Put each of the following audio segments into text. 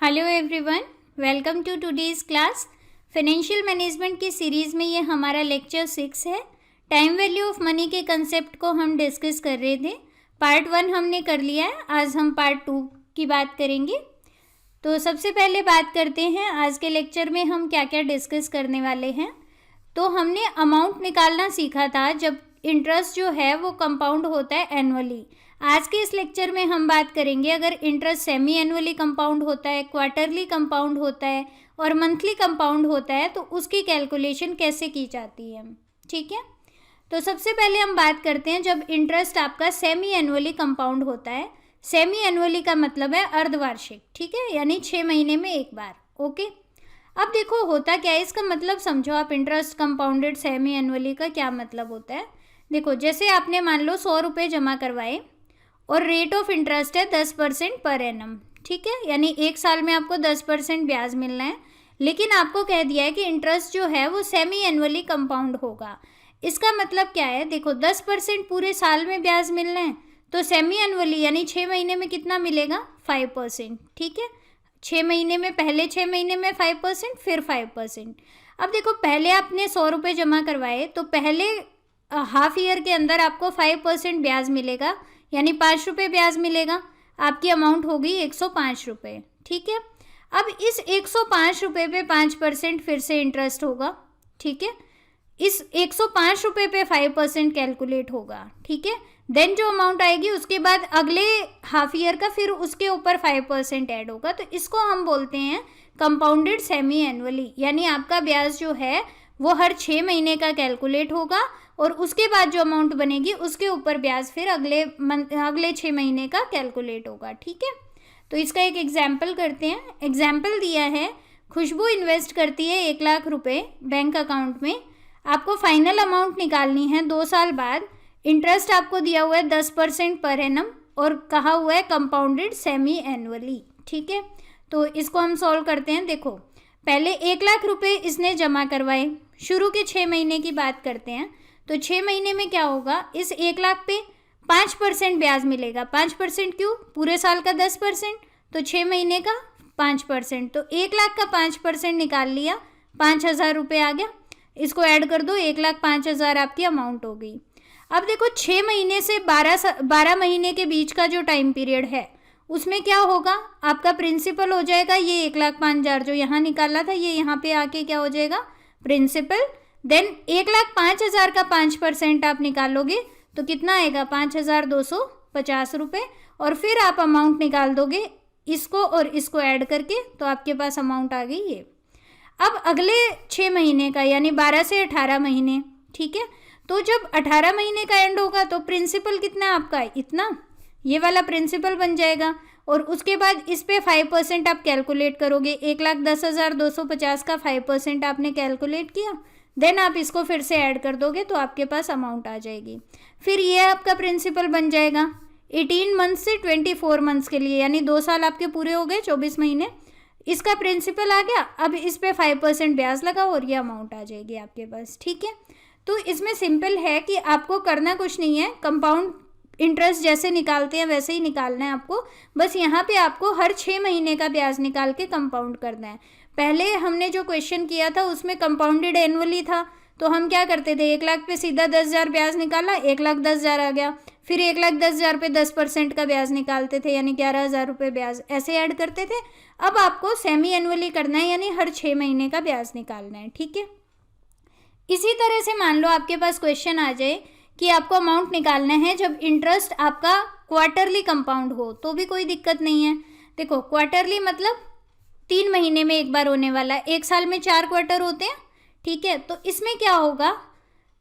Hello everyone, welcome to today's class. Financial management की series में ये हमारा लेक्चर 6 है। टाइम वैल्यू ऑफ मनी के कंसेप्ट को हम डिस्कस कर रहे थे। पार्ट 1 हमने कर लिया है, आज हम पार्ट 2 की बात करेंगे। तो सबसे पहले बात करते हैं आज के लेक्चर में हम क्या क्या डिस्कस करने वाले हैं। तो हमने अमाउंट निकालना सीखा था जब इंटरेस्ट जो है वो कंपाउंड होता है एनुअली। आज के इस लेक्चर में हम बात करेंगे अगर इंटरेस्ट सेमी एनुअली कंपाउंड होता है, क्वार्टरली कंपाउंड होता है और मंथली कंपाउंड होता है तो उसकी कैलकुलेशन कैसे की जाती है। ठीक है, तो सबसे पहले हम बात करते हैं जब इंटरेस्ट आपका सेमी एनुअली कंपाउंड होता है। सेमी एनुअली का मतलब है अर्धवार्षिक, ठीक है, यानी 6 महीने में एक बार। ओके, अब देखो होता क्या है, इसका मतलब समझो आप। इंटरेस्ट कंपाउंडेड सेमी एनुअली का क्या मतलब होता है, देखो जैसे आपने मान लो 100 रुपये जमा करवाए और रेट ऑफ इंटरेस्ट है 10% पर एनम, ठीक है, यानी एक साल में आपको 10% ब्याज मिलना है। लेकिन आपको कह दिया है कि इंटरेस्ट जो है वो सेमी एनुअली कंपाउंड होगा। इसका मतलब क्या है, देखो 10% पूरे साल में ब्याज मिलना है तो सेमी एनुअली यानी 6 महीने में कितना मिलेगा, 5%। ठीक है, 6 महीने में, पहले 6 महीने में 5%, फिर 5%। अब देखो पहले आपने 100 रुपये जमा करवाए तो पहले हाफ ईयर के अंदर आपको 5% ब्याज मिलेगा, यानी 5 रुपये ब्याज मिलेगा। आपकी अमाउंट होगी 105 रुपये। ठीक है, अब इस 105 रुपये पे 5% फिर से इंटरेस्ट होगा। ठीक है, इस 105 रुपये पे 5% कैलकुलेट होगा। ठीक है, देन जो अमाउंट आएगी उसके बाद अगले हाफ ईयर का फिर उसके ऊपर 5% ऐड होगा। तो इसको हम बोलते हैं कंपाउंडेड सेमी एनुअली, यानी आपका ब्याज जो है वो हर 6 महीने का कैलकुलेट होगा और उसके बाद जो अमाउंट बनेगी उसके ऊपर ब्याज फिर अगले 6 महीने का कैलकुलेट होगा। ठीक है, तो इसका एक एग्जाम्पल करते हैं। एग्जाम्पल दिया है, खुशबू इन्वेस्ट करती है 1 लाख रुपये बैंक अकाउंट में। आपको फाइनल अमाउंट निकालनी है 2 साल बाद। इंटरेस्ट आपको दिया हुआ है 10% पर एनम और कहा हुआ है कंपाउंडेड सेमी एनुअली। ठीक है, तो इसको हम सॉल्व करते हैं। देखो पहले 1 लाख रुपये इसने जमा करवाए, शुरू के 6 महीने की बात करते हैं। तो 6 महीने में क्या होगा, इस 1 लाख पे 5% ब्याज मिलेगा। 5% क्यों, पूरे साल का 10%, तो 6 महीने का 5%। तो 1 लाख का 5% निकाल लिया, 5,000 रुपये आ गया। इसको ऐड कर दो, 1,05,000 आपकी अमाउंट हो गई। अब देखो 6 महीने से 12 महीने के बीच का जो टाइम पीरियड है उसमें क्या होगा, आपका प्रिंसिपल हो जाएगा ये 1,05,000 जो यहाँ निकाला था, ये यहाँ पे आके क्या हो जाएगा, प्रिंसिपल। देन 1,05,000 का 5% आप निकालोगे तो कितना आएगा, 5,250 रुपये। और फिर आप अमाउंट निकाल दोगे इसको और इसको ऐड करके, तो आपके पास अमाउंट आ गई ये। अब अगले 6 महीने का यानी 12 से 18 महीने, ठीक है, तो जब 18 महीने का एंड होगा तो प्रिंसिपल कितना है आपका, इतना, ये वाला प्रिंसिपल बन जाएगा। और उसके बाद इस पे 5% आप कैलकुलेट करोगे। 1,10,250 का 5% आपने कैलकुलेट किया, देन आप इसको फिर से ऐड कर दोगे तो आपके पास अमाउंट आ जाएगी। फिर ये आपका प्रिंसिपल बन जाएगा 18 मंथ्स से 24 मंथ्स के लिए, यानी 2 साल आपके पूरे हो गए, 24 महीने। इसका प्रिंसिपल आ गया, अब इस पे 5% ब्याज लगा और ये अमाउंट आ जाएगी आपके पास। ठीक है, तो इसमें सिंपल है कि आपको करना कुछ नहीं है, कंपाउंड इंटरेस्ट जैसे निकालते हैं वैसे ही निकालना है आपको। बस यहाँ पे आपको हर 6 महीने का ब्याज निकाल के कंपाउंड करना है। पहले हमने जो क्वेश्चन किया था उसमें कंपाउंडेड एनुअली था, तो हम क्या करते थे, 1 लाख पे सीधा 10,000 ब्याज निकाला, 1,10,000 आ गया। फिर 1,10,000 पे 10% का ब्याज निकालते थे, यानी 11,000 रुपये ब्याज, ऐसे ऐड करते थे। अब आपको सेमी एनुअली करना है, यानी हर 6 महीने का ब्याज निकालना है। ठीक है, इसी तरह से मान लो आपके पास क्वेश्चन आ जाए कि आपको अमाउंट निकालना है जब इंटरेस्ट आपका क्वार्टरली कंपाउंड हो, तो भी कोई दिक्कत नहीं है। देखो क्वार्टरली मतलब 3 महीने में एक बार होने वाला है, एक साल में 4 क्वार्टर होते हैं। ठीक है, तो इसमें क्या होगा,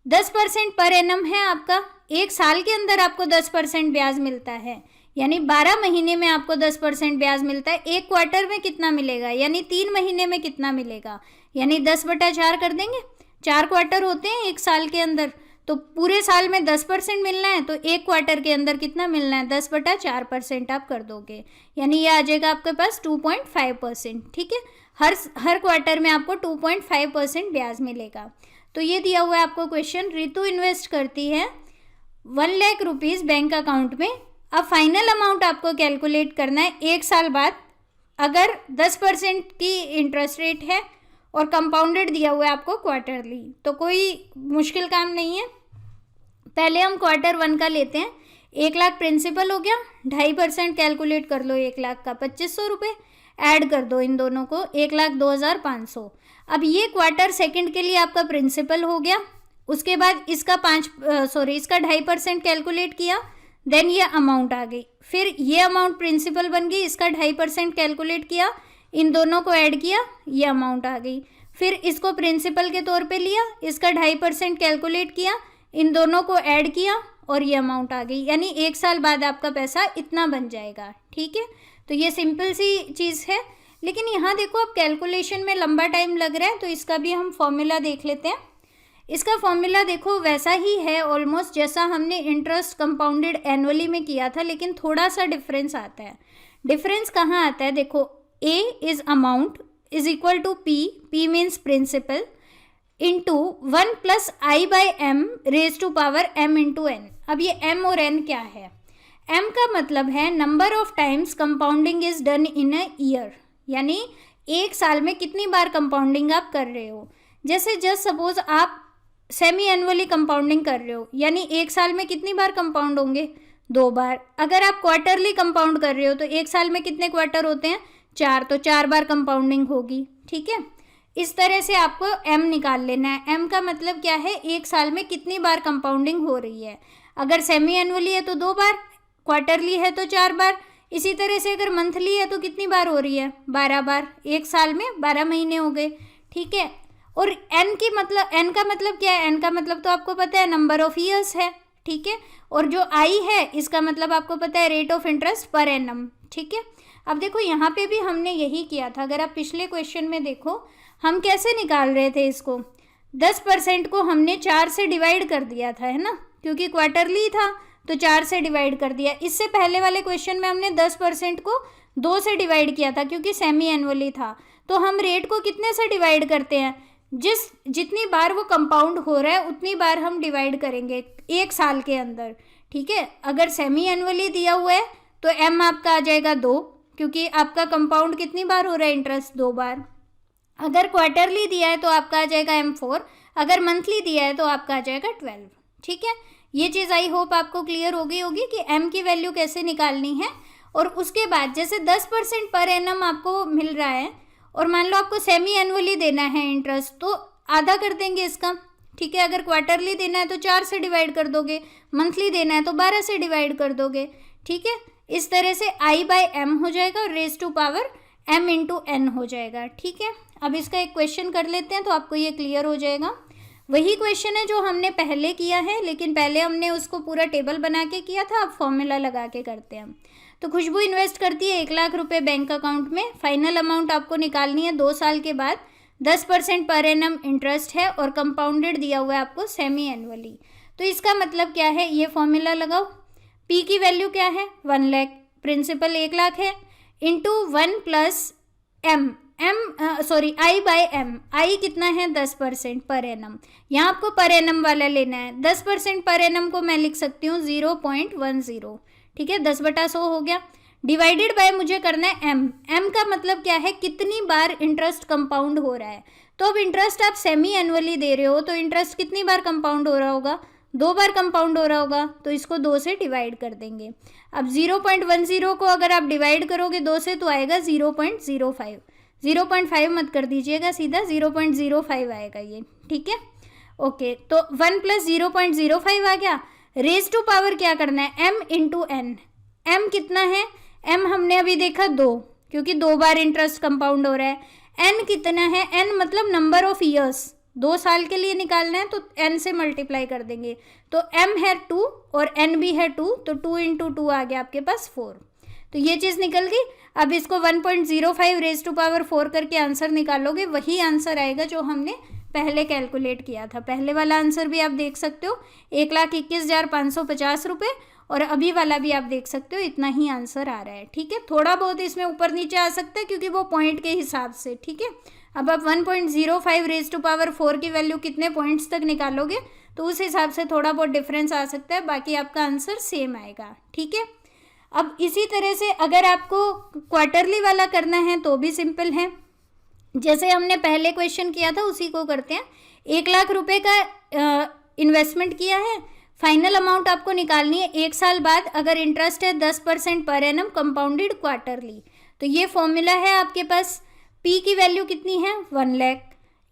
10% पर एनम है आपका, एक साल के अंदर आपको 10% ब्याज मिलता है, यानी 12 महीने में आपको 10% ब्याज मिलता है। एक क्वार्टर में कितना मिलेगा, यानी 3 महीने में कितना मिलेगा, यानी 10/4 कर देंगे। 4 क्वार्टर होते हैं एक साल के अंदर, तो पूरे साल में 10% मिलना है, तो एक क्वार्टर के अंदर कितना मिलना है, 10/4% आप कर दोगे, यानी ये आ जाएगा आपके पास 2.5%। ठीक है, हर क्वार्टर में आपको 2.5% ब्याज मिलेगा। तो ये दिया हुआ है आपको क्वेश्चन, रितु इन्वेस्ट करती है 1 लाख रुपीज़ बैंक अकाउंट में। अब फाइनल अमाउंट आपको कैलकुलेट करना है 1 साल बाद अगर 10% की इंटरेस्ट रेट है और कंपाउंडेड दिया हुआ है आपको क्वार्टरली, तो कोई मुश्किल काम नहीं है। पहले हम क्वार्टर 1 का लेते हैं। 1 लाख प्रिंसिपल हो गया, 2.5% कैलकुलेट कर लो 1 लाख का 2500 रुपये, ऐड कर दो इन दोनों को 1,02,500। अब ये क्वार्टर सेकंड के लिए आपका प्रिंसिपल हो गया। उसके बाद इसका 2.5% कैलकुलेट किया, देन ये अमाउंट आ गई। फिर ये अमाउंट प्रिंसिपल बन गई, इसका 2.5% कैलकुलेट किया, इन दोनों को ऐड किया, ये अमाउंट आ गई। फिर इसको प्रिंसिपल के तौर पे लिया, इसका 2.5% कैलकुलेट किया, इन दोनों को ऐड किया और ये अमाउंट आ गई। यानी 1 साल बाद आपका पैसा इतना बन जाएगा। ठीक है, तो ये सिंपल सी चीज़ है। लेकिन यहाँ देखो, अब कैलकुलेशन में लंबा टाइम लग रहा है, तो इसका भी हम फॉर्मूला देख लेते हैं। इसका फॉर्मूला देखो वैसा ही है ऑलमोस्ट जैसा हमने इंटरेस्ट कंपाउंडेड एनुअली में किया था, लेकिन थोड़ा सा डिफरेंस आता है। डिफरेंस कहाँ आता है? देखो, A is amount is equal to P means principal, into 1 plus i by m raise to power m into n। अब ये m और n क्या है? m का मतलब है number of times compounding is done in a year, यानी 1 साल में कितनी बार कंपाउंडिंग आप कर रहे हो। जैसे जस्ट सपोज आप सेमी एनुअली कंपाउंडिंग कर रहे हो, यानी 1 साल में कितनी बार कंपाउंड होंगे? 2 बार। अगर आप क्वार्टरली कंपाउंड कर रहे हो तो 1 साल में कितने क्वार्टर होते हैं? 4, तो 4 बार कंपाउंडिंग होगी। ठीक है, इस तरह से आपको m निकाल लेना है। m का मतलब क्या है? 1 साल में कितनी बार कंपाउंडिंग हो रही है। अगर सेमी एनुअली है तो 2 बार, क्वार्टरली है तो 4 बार। इसी तरह से अगर मंथली है तो कितनी बार हो रही है? 12 बार। 1 साल में 12 महीने हो गए। ठीक है, और n का मतलब क्या है? n का मतलब तो आपको पता है, नंबर ऑफ ईयर्स है। ठीक है, और जो i है इसका मतलब आपको पता है, rate of interest per annum. ठीक है, अब देखो यहाँ पे भी हमने यही किया था। अगर आप पिछले क्वेश्चन में देखो, हम कैसे निकाल रहे थे इसको? 10% को हमने 4 से डिवाइड कर दिया था, है ना, क्योंकि क्वार्टरली था तो 4 से डिवाइड कर दिया। इससे पहले वाले क्वेश्चन में हमने 10% को 2 से डिवाइड किया था, क्योंकि सेमी एनुअली था। तो हम रेट को कितने से डिवाइड करते हैं? जितनी बार वो कंपाउंड हो रहा है उतनी बार हम डिवाइड करेंगे 1 साल के अंदर। ठीक है, अगर सेमी एनुअली दिया हुआ है तो m आपका आ जाएगा 2, क्योंकि आपका कंपाउंड कितनी बार हो रहा है? इंटरेस्ट 2 बार। अगर क्वार्टरली दिया है तो आपका आ जाएगा m4, अगर मंथली दिया है तो आपका आ जाएगा 12। ठीक है, ये चीज़ आई होप आपको क्लियर हो गई होगी कि m की वैल्यू कैसे निकालनी है। और उसके बाद जैसे 10% पर एनम आपको मिल रहा है, और मान लो आपको सेमी एनुअली देना है इंटरेस्ट, तो आधा कर देंगे इसका। ठीक है, अगर क्वार्टरली देना है तो 4 से डिवाइड कर दोगे, मंथली देना है तो 12 से डिवाइड कर दोगे। ठीक है, इस तरह से i बाई m हो जाएगा और raise to power m into n हो जाएगा। ठीक है, अब इसका एक क्वेश्चन कर लेते हैं तो आपको ये क्लियर हो जाएगा। वही क्वेश्चन है जो हमने पहले किया है, लेकिन पहले हमने उसको पूरा टेबल बना के किया था, अब फॉर्मूला लगा के करते हैं। तो खुशबू इन्वेस्ट करती है 1 लाख रुपए बैंक अकाउंट में। फाइनल अमाउंट आपको निकालनी है 2 साल के बाद। 10% पर एनम इंटरेस्ट है और कंपाउंडेड दिया हुआ है आपको सेमी एनुअली। तो इसका मतलब क्या है? ये फॉर्मूला लगाओ। P की वैल्यू क्या है? 1 लाख, प्रिंसिपल 1 लाख है, into 1 plus i by m। i कितना है? 10% पर एनम। यहाँ आपको पर एनम वाला लेना है। 10% पर एनम को मैं लिख सकती हूँ 0.10। ठीक है, 10/100 हो गया। डिवाइडेड बाय मुझे करना है m का मतलब क्या है? कितनी बार इंटरेस्ट कंपाउंड हो रहा है। तो अब इंटरेस्ट आप सेमी एनुअली दे रहे हो तो इंटरेस्ट कितनी बार कंपाउंड हो रहा होगा? 2 बार कंपाउंड हो रहा होगा, तो इसको 2 से डिवाइड कर देंगे। अब 0.10 को अगर आप डिवाइड करोगे 2 से तो आएगा 0.05। 0.5 मत कर दीजिएगा, सीधा 0.05 आएगा ये। ठीक है, ओके, तो 1 प्लस 0.05 आ गया। रेज टू पावर क्या करना है? m into n। m कितना है? m हमने अभी देखा 2, क्योंकि 2 बार इंटरेस्ट कंपाउंड हो रहा है। n कितना है? n मतलब नंबर ऑफ ईयर्स। 2 साल के लिए निकालना है तो n से मल्टीप्लाई कर देंगे। तो m है 2 और n भी है 2, तो 2 इंटू 2 आ गया आपके पास 4। तो ये चीज़ निकल गई। अब इसको 1.05 रेज टू पावर 4 करके आंसर निकालोगे, वही आंसर आएगा जो हमने पहले कैलकुलेट किया था। पहले वाला आंसर भी आप देख सकते हो 1,21,550 रुपये, और अभी वाला भी आप देख सकते हो इतना ही आंसर आ रहा है। ठीक है, थोड़ा बहुत इसमें ऊपर नीचे आ सकता है क्योंकि वो पॉइंट के हिसाब से। ठीक है, अब आप 1.05 रेज टू पावर 4 की वैल्यू कितने पॉइंट्स तक निकालोगे तो उस हिसाब से थोड़ा बहुत डिफरेंस आ सकता है, बाकी आपका आंसर सेम आएगा। ठीक है, अब इसी तरह से अगर आपको क्वार्टरली वाला करना है तो भी सिंपल है, जैसे हमने पहले क्वेश्चन किया था उसी को करते हैं। 1,00,000 रुपए का इन्वेस्टमेंट किया है, फाइनल अमाउंट आपको निकालनी है 1 साल बाद, अगर इंटरेस्ट है 10% पर एनम कंपाउंडेड क्वार्टरली। तो ये फॉर्मूला है आपके पास। पी की वैल्यू कितनी है 1,00,000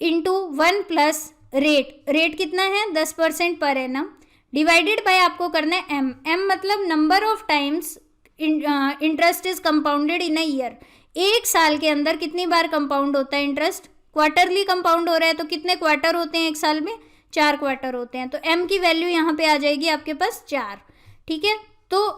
इंटू 1 प्लस रेट कितना है 10% पर एनम, डिवाइडेड बाय आपको करना है एम मतलब number of times interest is compounded in a year. एक साल के अंदर कितनी बार कंपाउंड होता है इंटरेस्ट, क्वार्टरली कंपाउंड हो रहा है तो कितने क्वार्टर होते हैं एक साल में, 4 क्वार्टर होते हैं। तो एम की वैल्यू यहाँ पे आ जाएगी आपके पास 4, ठीक है। तो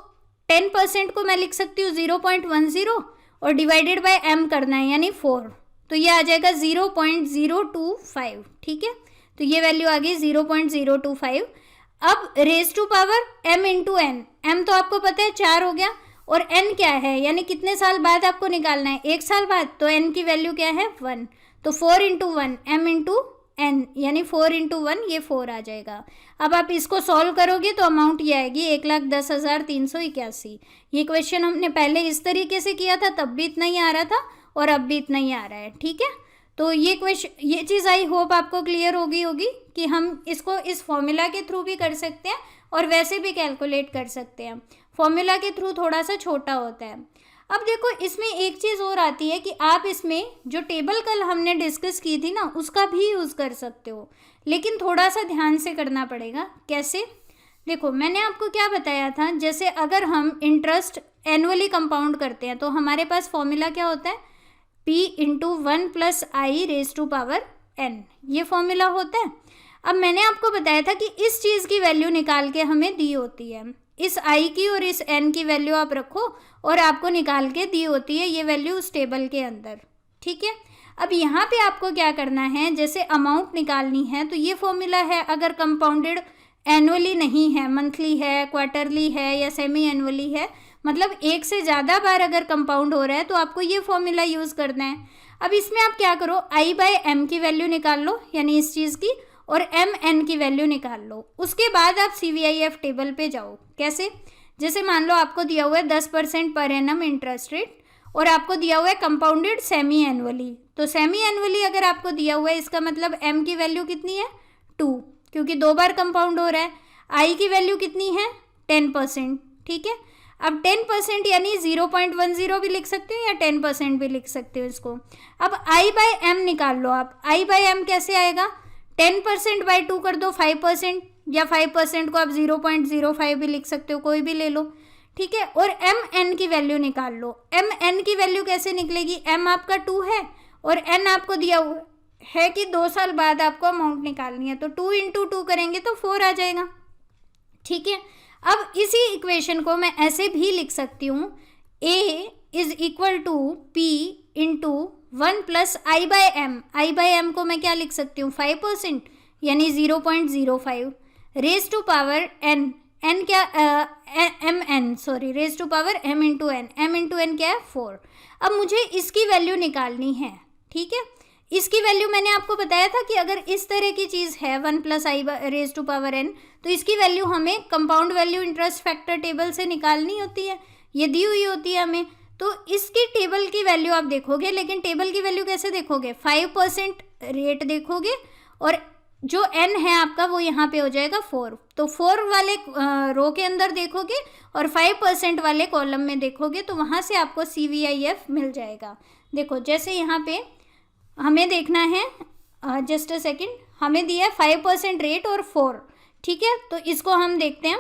10% को मैं लिख सकती हूँ 0.10 और डिवाइडेड बाय एम करना है यानी 4, तो ये आ जाएगा 0.025, ठीक है। तो ये वैल्यू आ गई 0.025। अब raise to power m into n, m तो आपको पता है 4 हो गया, और n क्या है यानी कितने साल बाद आपको निकालना है 1 साल बाद, तो n की वैल्यू क्या है 1, तो 4 इंटू 1 m इंटू n यानी 4 इंटू 1 ये 4 आ जाएगा। अब आप इसको सॉल्व करोगे तो अमाउंट ये आएगी 1,10,381। ये क्वेश्चन हमने पहले इस तरीके से किया था, तब भी इतना ही आ रहा था और अब भी इतना ही आ रहा है, ठीक है। तो ये चीज़ आई होप आपको क्लियर होगी कि हम इसको इस फॉर्मूला के थ्रू भी कर सकते हैं और वैसे भी कैलकुलेट कर सकते हैं। फॉर्मूला के थ्रू थोड़ा सा छोटा होता है। अब देखो इसमें एक चीज़ और आती है कि आप इसमें जो टेबल कल हमने डिस्कस की थी ना उसका भी यूज़ कर सकते हो, लेकिन थोड़ा सा ध्यान से करना पड़ेगा। कैसे, देखो मैंने आपको क्या बताया था, जैसे अगर हम इंटरेस्ट एनुअली कंपाउंड करते हैं तो हमारे पास फॉर्मूला क्या होता है P into 1 plus i raise to power n, ये फॉर्मूला होता है। अब मैंने आपको बताया था कि इस चीज़ की वैल्यू निकाल के हमें दी होती है, इस i की और इस n की वैल्यू आप रखो और आपको निकाल के दी होती है ये वैल्यू उस टेबल के अंदर, ठीक है। अब यहाँ पे आपको क्या करना है, जैसे अमाउंट निकालनी है तो ये फॉर्मूला है, अगर कंपाउंडेड एनुअली नहीं है, मंथली है, क्वार्टरली है या सेमी एनुअली है, मतलब एक से ज़्यादा बार अगर कंपाउंड हो रहा है तो आपको ये फॉर्मूला यूज़ करना है। अब इसमें आप क्या करो, आई बाय एम की वैल्यू निकाल लो यानी इस चीज़ की, और एम एन की वैल्यू निकाल लो। उसके बाद आप CVIF टेबल पे जाओ। कैसे, जैसे मान लो आपको दिया हुआ है 10% पर एनम इंटरेस्ट रेट और आपको दिया हुआ है कंपाउंडेड सेमी एनुअली, तो सेमी एनुअली अगर आपको दिया हुआ है इसका मतलब एम की वैल्यू कितनी है 2, क्योंकि 2 बार कंपाउंड हो रहा है। आई की वैल्यू कितनी है 10%, ठीक है। अब 10% यानी 0.10 भी लिख सकते हो या 10% भी लिख सकते हो इसको। अब आई बाय एम निकाल लो आप, आई बाय एम कैसे आएगा, 10% बाय 2 कर दो 5%, या 5% को आप 0.05 भी लिख सकते हो, कोई भी ले लो, ठीक है। और एम एन की वैल्यू निकाल लो। एम एन की वैल्यू कैसे निकलेगी, एम आपका 2 है और एन आपको दिया हुआ है कि 2 साल बाद आपको अमाउंट निकालनी है, तो 2 इंटू 2 करेंगे तो 4 आ जाएगा, ठीक है। अब इसी इक्वेशन को मैं ऐसे भी लिख सकती हूँ, A is equal to P into 1 plus i by m. I by m को मैं क्या लिख सकती हूँ 5% यानी 0.05 raise to power n, n क्या m n sorry raise to power m into n, m into n क्या है 4। अब मुझे इसकी वैल्यू निकालनी है, ठीक है। इसकी वैल्यू मैंने आपको बताया था कि अगर इस तरह की चीज़ है 1 plus i raise to power n, तो इसकी वैल्यू हमें compound value interest factor table से निकालनी होती है, ये दी हुई होती है हमें। तो इसकी टेबल की वैल्यू आप देखोगे, लेकिन टेबल की वैल्यू कैसे देखोगे, 5% रेट देखोगे और जो n है आपका वो यहाँ पे हो जाएगा 4, तो 4 वाले रो के अंदर देखोगे और 5% वाले कॉलम में देखोगे तो वहाँ से आपको CVIF मिल जाएगा। देखो जैसे यहाँ पे हमें देखना है, जस्ट अ सेकेंड, हमें दिया है 5% रेट और 4, ठीक है। तो इसको हम देखते हैं,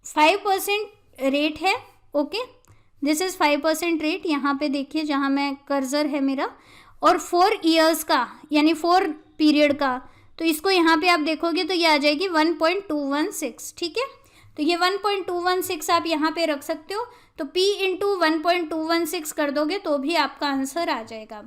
5% रेट है, ओके, दिस इज़ 5% रेट, यहाँ पे देखिए जहाँ मैं कर्सर है मेरा, और 4 ईयर्स का यानी 4 पीरियड का, तो इसको यहाँ पे आप देखोगे तो ये आ जाएगी 1.216, ठीक है। तो ये 1.216 आप यहाँ पे रख सकते हो, तो P इंटू 1.216 कर दोगे तो भी आपका आंसर आ जाएगा।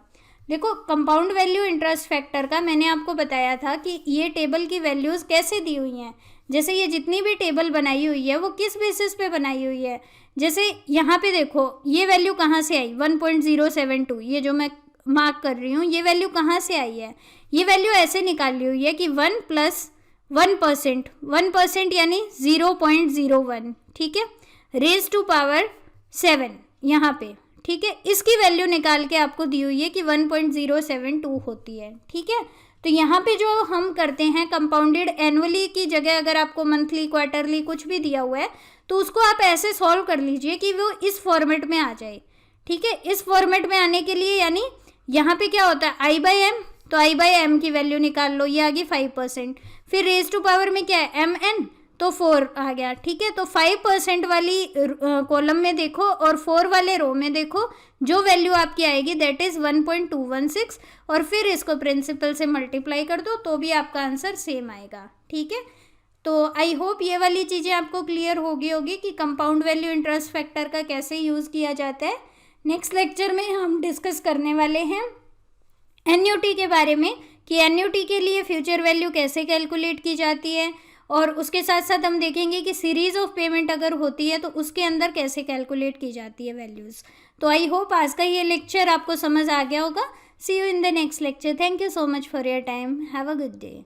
देखो कंपाउंड वैल्यू इंटरेस्ट फैक्टर का मैंने आपको बताया था कि ये टेबल की वैल्यूज़ कैसे दी हुई हैं, जैसे ये जितनी भी टेबल बनाई हुई है वो किस बेसिस पे बनाई हुई है। जैसे यहाँ पे देखो ये वैल्यू कहाँ से आई 1.072, ये जो मैं मार्क कर रही हूँ ये वैल्यू कहाँ से आई है, ये वैल्यू ऐसे निकाली हुई है कि 1 प्लस 1% यानी 0.01, ठीक है, रेज टू पावर 7 यहाँ पे, ठीक है, इसकी वैल्यू निकाल के आपको दी हुई है कि 1.072 होती है, ठीक है। तो यहाँ पे जो हम करते हैं कंपाउंडेड एनुअली की जगह अगर आपको मंथली, क्वार्टरली कुछ भी दिया हुआ है तो उसको आप ऐसे सॉल्व कर लीजिए कि वो इस फॉर्मेट में आ जाए, ठीक है। इस फॉर्मेट में आने के लिए यानी यहाँ पे क्या होता है I/m, तो I/m की वैल्यू निकाल लो, ये आ गई 5%। फिर रेज टू पावर में क्या है mn, तो 4 आ गया, ठीक है। तो 5% वाली कॉलम में देखो और 4 वाले रो में देखो, जो वैल्यू आपकी आएगी दैट इज 1.216 और फिर इसको प्रिंसिपल से मल्टीप्लाई कर दो तो भी आपका आंसर सेम आएगा, ठीक है। तो आई होप ये वाली चीज़ें आपको क्लियर होगी कि कंपाउंड वैल्यू इंटरेस्ट फैक्टर का कैसे यूज़ किया जाता है। नेक्स्ट लेक्चर में हम डिस्कस करने वाले हैं एन्युटी के बारे में कि एन्युटी के लिए फ्यूचर वैल्यू कैसे कैलकुलेट की जाती है, और उसके साथ साथ हम देखेंगे कि सीरीज ऑफ पेमेंट अगर होती है तो उसके अंदर कैसे कैलकुलेट की जाती है वैल्यूज़। तो आई होप आज का ये लेक्चर आपको समझ आ गया होगा। See you in the next lecture. Thank you so much for your time. Have a good day.